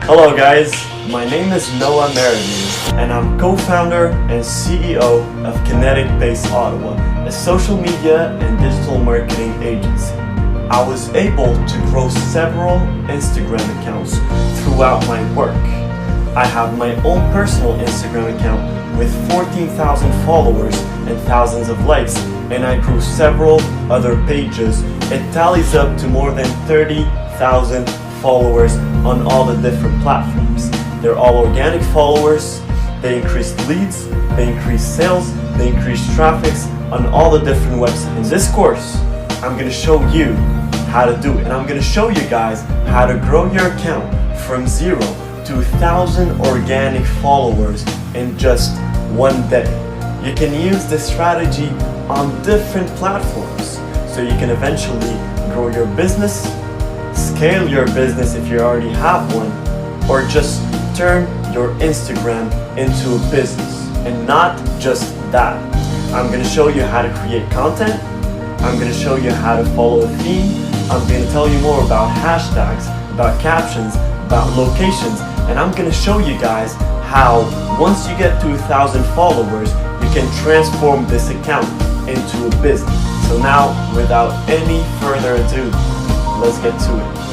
Hello guys, my name is Noah Merriman and I'm co-founder and CEO of Kinetic Base Ottawa, a social media and digital marketing agency. I was able to grow several Instagram accounts throughout my work. I have my own personal Instagram account with 14,000 followers and thousands of likes, and I grew several other pages. It tallies up to more than 30,000 followers on all the different platforms. They're all organic followers. They increase leads, they increase sales, they increase traffics on all the different websites. In this course, I'm going to show you how to do it, and I'm going to show you guys how to grow your account from 0 to 1,000 organic followers in just one day. You can use this strategy on different platforms so you can eventually grow your business, scale your business if you already have one, or just turn your Instagram into a business. And not just that. I'm going to show you how to create content. I'm going to show you how to follow a theme. I'm going to tell you more about hashtags, about captions, about locations, and I'm going to show you guys how once you get to 1,000 followers, you can transform this account into a business. So now, without any further ado, let's get to it.